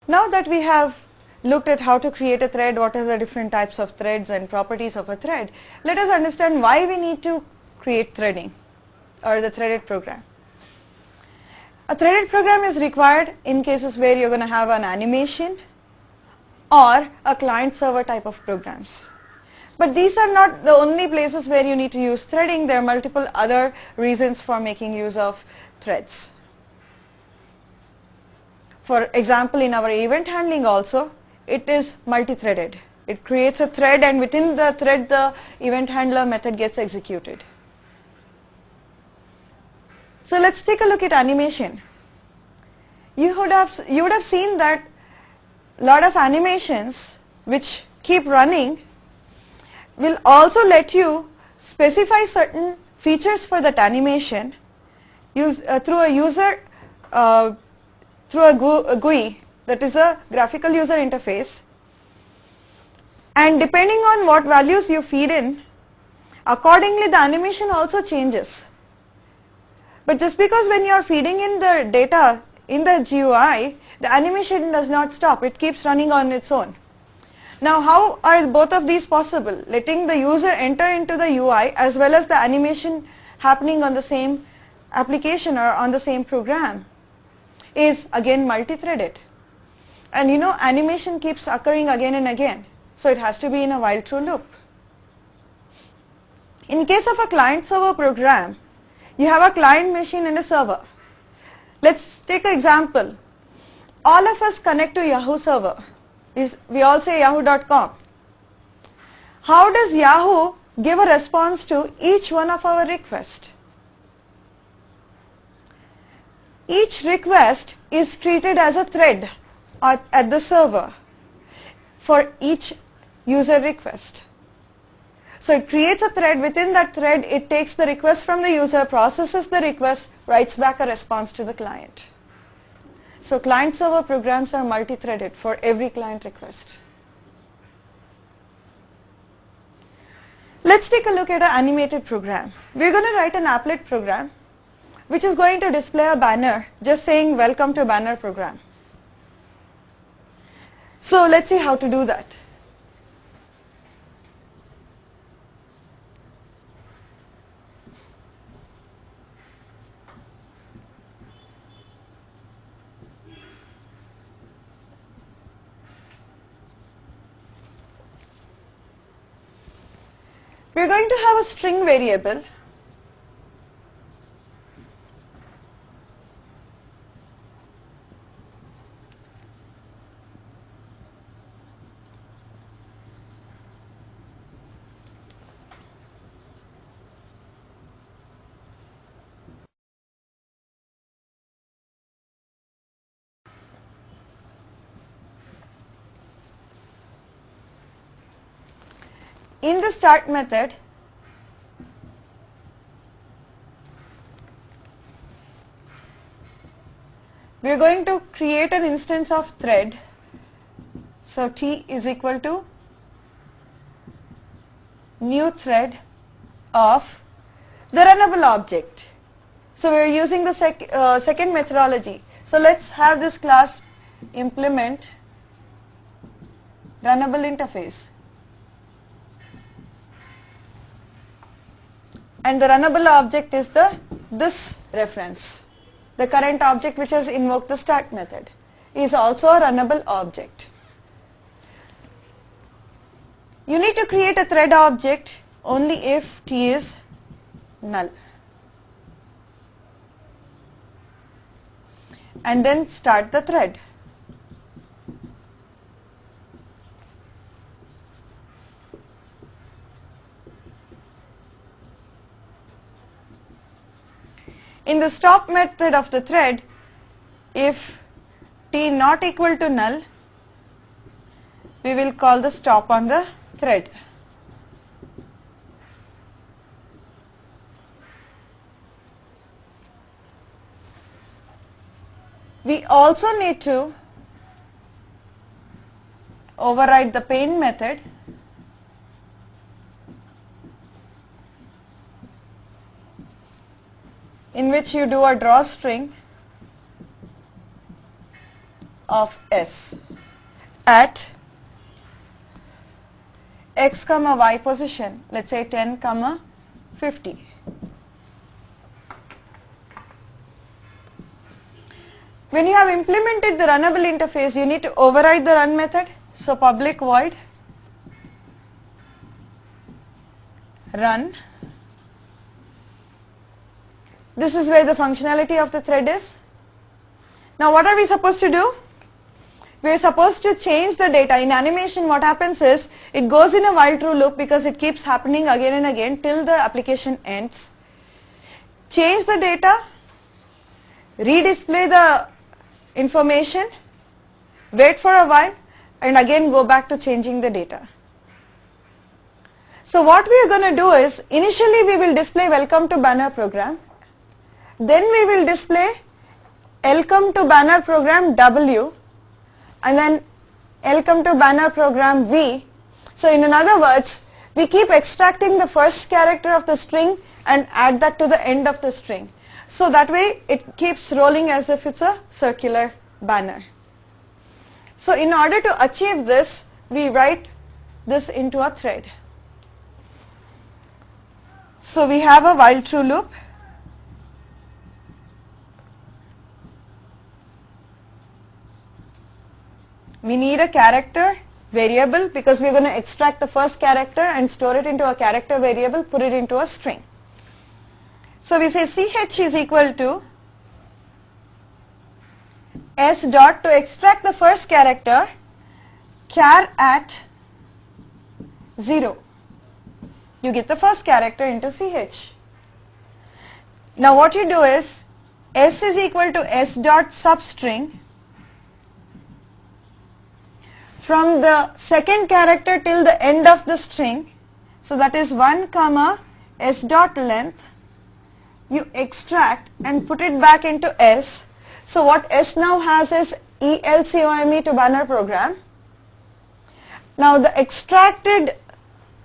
Now that we have looked at how to create a thread, what are the different types of threads and properties of a thread, let us understand why we need to create threading or the threaded program. A threaded program is required in cases where you're going to have an animation or a client-server type of programs. But these are not the only places where you need to use threading. There are multiple other reasons for making use of threads. For example, in our event handling also, it is multi-threaded. It creates a thread, and within the thread the event handler method gets executed. So let's take a look at animation. You would have seen that a lot of animations which keep running will also let you specify certain features for that animation through a GUI, that is a graphical user interface, and depending on what values you feed in, accordingly the animation also changes. But just because when you are feeding in the data in the GUI, the animation does not stop, it keeps running on its own. Now how are both of these possible? Letting the user enter into the UI as well as the animation happening on the same application or on the same program is again multi-threaded. And you know, animation keeps occurring again and again, so it has to be in a while true loop. In case of a client-server program, you have a client machine and a server. Let's take an example. All of us connect to Yahoo server. We all say yahoo.com. How does Yahoo give a response to each one of our requests? Each request is treated as a thread at the server for each user request. So it creates a thread. Within that thread, it takes the request from the user, processes the request, writes back a response to the client. So client-server programs are multi-threaded for every client request. Let's take a look at an animated program. We're going to write an applet program which is going to display a banner just saying welcome to banner program. So let's see how to do that. We're going to have a string variable in the start method. We are going to create an instance of thread. So T is equal to new thread of the runnable object. So we are using the second methodology. So let's have this class implement runnable interface. And the runnable object is this reference. The current object which has invoked the start method is also a runnable object. You need to create a thread object only if T is null. And then start the thread. In the stop method of the thread, if T not equal to null, we will call the stop on the thread. We also need to override the paint method in which you do a drawString of S at x comma y position, let's say 10 comma 50. When you have implemented the runnable interface, you need to override the run method. So public void run. This is where the functionality of the thread is. Now what are we supposed to do? We are supposed to change the data. In animation, what happens is it goes in a while true loop because it keeps happening again and again till the application ends. Change the data, redisplay the information, wait for a while, and again go back to changing the data. So what we are going to do is, initially we will display welcome to banner program, then we will display welcome to banner program W, and then welcome to banner program V. So in other words, we keep extracting the first character of the string and add that to the end of the string. So that way it keeps rolling as if it's a circular banner. So in order to achieve this, we write this into a thread. So we have a while true loop. We need a character variable because we are going to extract the first character and store it into a character variable, put it into a string. So we say ch is equal to s dot, to extract the first character, char at 0. You get the first character into ch. Now what you do is s is equal to s dot substring from the second character till the end of the string. So that is 1 comma s dot length. You extract and put it back into S. So what S now has is ELCOME to banner program. Now the extracted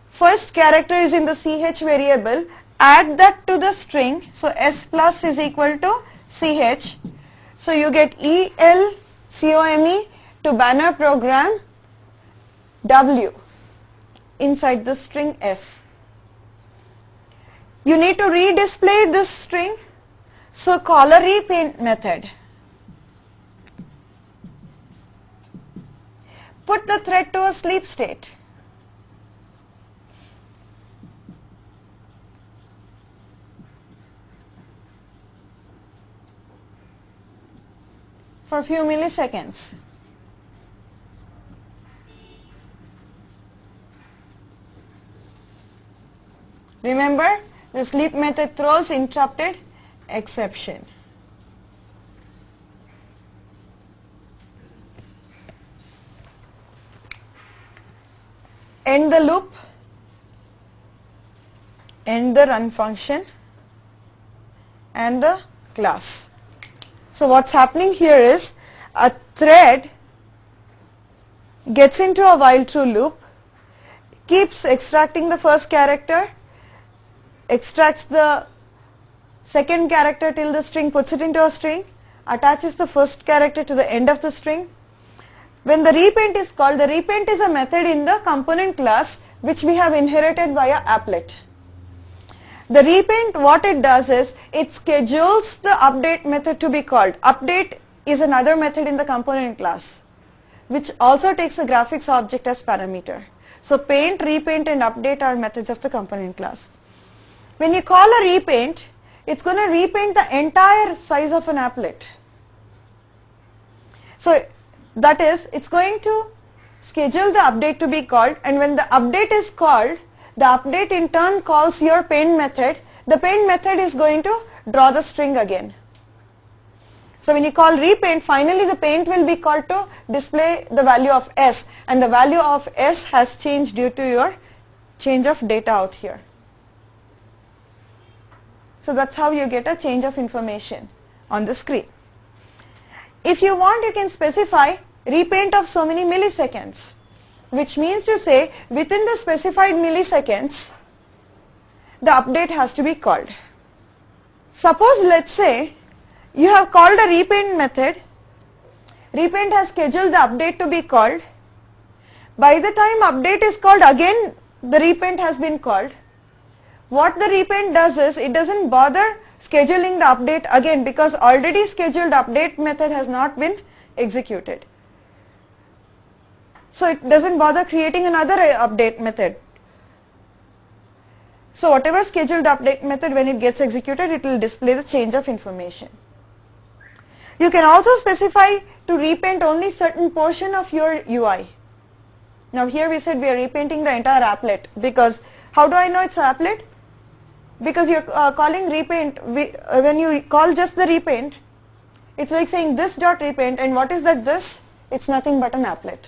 first character is in the ch variable. Add that to the string. So S plus is equal to ch. So you get ELCOME to banner program W inside the string S. You need to redisplay this string, so call a repaint method. Put the thread to a sleep state. For a few milliseconds. Remember, the sleep method throws interrupted exception. End the loop, end the run function and the class. So what's happening here is a thread gets into a while true loop, keeps extracting the first character, extracts the second character till the string, puts it into a string, attaches the first character to the end of the string. When the repaint is called, the repaint is a method in the component class which we have inherited via applet. The repaint, what it does is, it schedules the update method to be called. Update is another method in the component class which also takes a graphics object as parameter. So paint, repaint and update are methods of the component class. When you call a repaint, it's going to repaint the entire size of an applet. So that is, it's going to schedule the update to be called, and when the update is called, the update in turn calls your paint method. The paint method is going to draw the string again. So when you call repaint, finally the paint will be called to display the value of S, and the value of S has changed due to your change of data out here. So that's how you get a change of information on the screen. If you want, you can specify repaint of so many milliseconds, which means to say within the specified milliseconds the update has to be called. Suppose, let's say you have called a repaint method repaint has scheduled the update to be called. By the time update is called, again the repaint has been called. What the repaint does is, it doesn't bother scheduling the update again, because already scheduled update method has not been executed. So it doesn't bother creating another update method. So whatever scheduled update method, when it gets executed, it will display the change of information. You can also specify to repaint only certain portion of your UI. Now here we said we are repainting the entire applet, because how do I know it's an applet? Because you're calling repaint, when you call just the repaint, it's like saying this dot repaint, and what is that this? It's nothing but an applet.